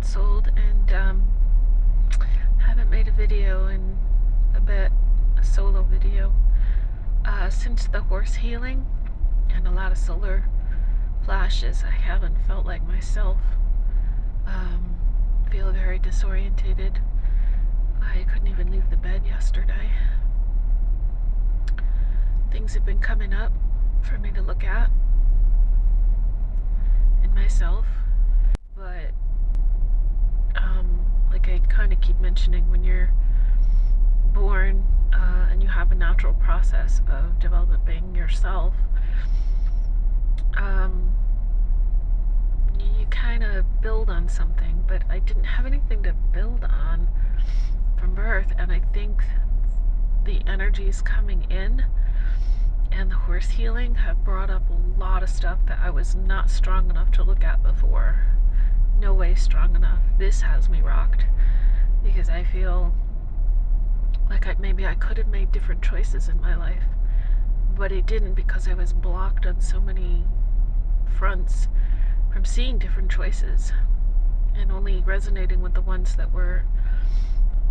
get sold, and haven't made a video in a bit, a solo video, since the horse healing and a lot of solar flashes. I haven't felt like myself. Feel very disorientated. I couldn't even leave the bed yesterday. Things have been coming up for me to look at in myself, but like I kind of keep mentioning, when you're born and you have a natural process of developing yourself, you kind of build on something, but I didn't have anything to build on from birth, and I think the energies coming in and the horse healing have brought up a lot of stuff that I was not strong enough to look at before. No way strong enough. This has me rocked, because I feel like maybe I could have made different choices in my life, but I didn't, because I was blocked on so many fronts from seeing different choices and only resonating with the ones that were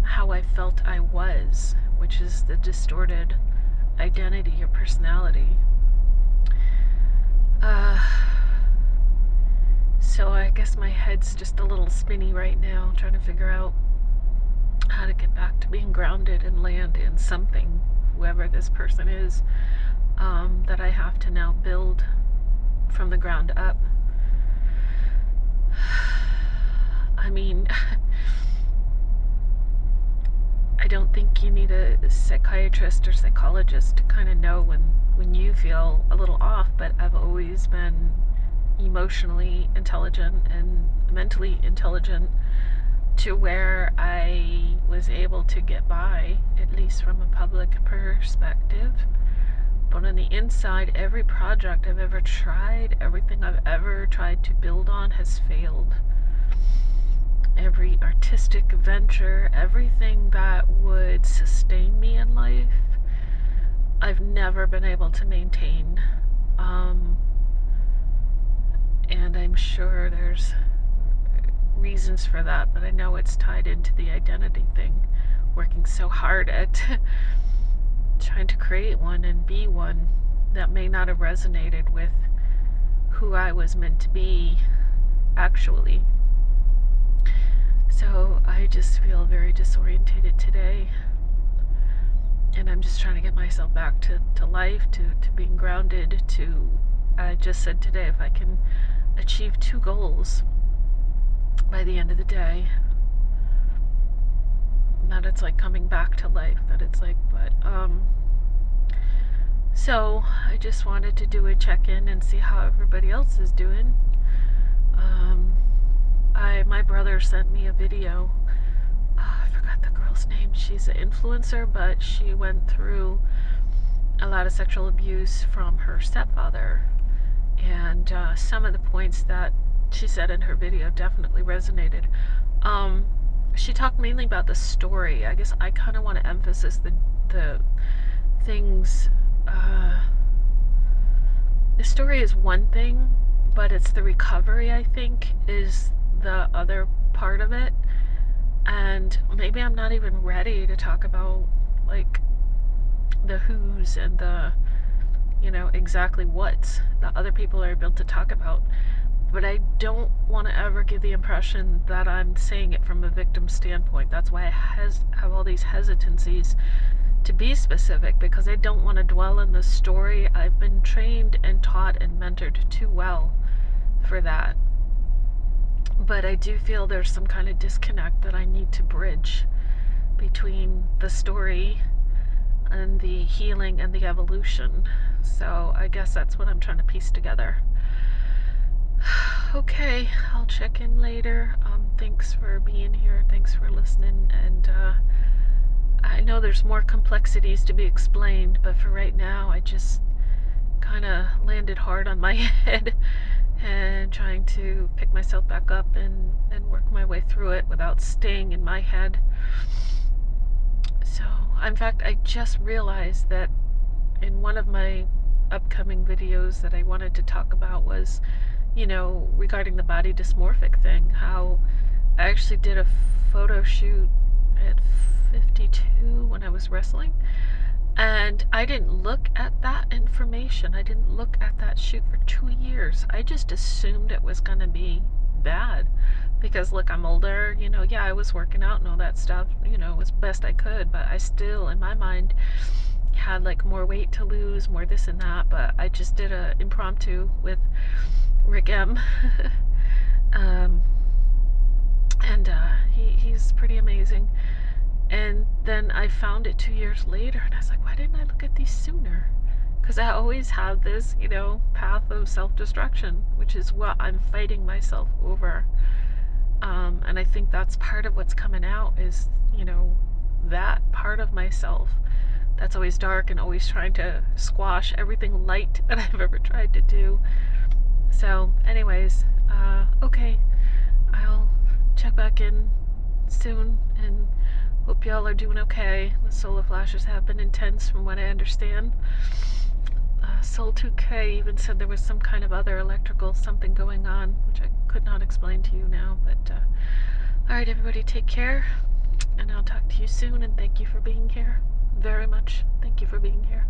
how I felt I was, which is the distorted identity or personality. So I guess my head's just a little spinny right now, trying to figure out how to get back to being grounded and land in something, whoever this person is, that I have to now build from the ground up. I mean, I don't think you need a psychiatrist or psychologist to kind of know when you feel a little off, but I've always been emotionally intelligent and mentally intelligent to where I was able to get by, at least from a public perspective. But on the inside, every project I've ever tried, everything I've ever tried to build on has failed. Every artistic venture, everything that would sustain me in life, I've never been able to maintain. And I'm sure there's reasons for that, but I know it's tied into the identity thing, working so hard at trying to create one and be one that may not have resonated with who I was meant to be actually. So I just feel very disorientated today, and I'm just trying to get myself back to life, to being grounded, I just said today, if I can achieve 2 goals by the end of the day, that it's like coming back to life, that it's like, but so I just wanted to do a check-in and see how everybody else is doing. My brother sent me a video. I forgot the girl's name. She's an influencer, but she went through a lot of sexual abuse from her stepfather, and some of the points that she said in her video definitely resonated. She talked mainly about the story. I guess I kind of want to emphasize the things. The story is one thing, but it's the recovery, I think, is the other part of it. And maybe I'm not even ready to talk about like the who's and the, exactly what the other people are able to talk about. But I don't want to ever give the impression that I'm saying it from a victim standpoint. That's why I have all these hesitancies to be specific, because I don't want to dwell in the story. I've been trained and taught and mentored too well for that. But I do feel there's some kind of disconnect that I need to bridge between the story and the healing and the evolution. So I guess that's what I'm trying to piece together. Okay, I'll check in later. Thanks for being here. Thanks for listening. And I know there's more complexities to be explained, but for right now, I just kind of landed hard on my head and trying to pick myself back up and work my way through it without staying in my head. So, in fact, I just realized that in one of my upcoming videos that I wanted to talk about was, regarding the body dysmorphic thing, how I actually did a photo shoot at 52 when I was wrestling, and I didn't look at that information. I didn't look at that shoot for 2 years. I just assumed it was going to be bad because, look, I'm older, yeah, I was working out and all that stuff, as best I could, but I still, in my mind, had like more weight to lose, more this and that. But I just did a impromptu with Rick M. um, and he's pretty amazing. And then I found it 2 years later, and I was like, why didn't I look at these sooner? Because I always have this, path of self-destruction, which is what I'm fighting myself over. And I think that's part of what's coming out is, that part of myself that's always dark and always trying to squash everything light that I've ever tried to do. So, anyways, okay, I'll check back in soon and hope y'all are doing okay. The solar flashes have been intense from what I understand. Soul 2K even said there was some kind of other electrical something going on, which I could not explain to you now. But alright, everybody, take care, and I'll talk to you soon, and thank you for being here. Very much. Thank you for being here.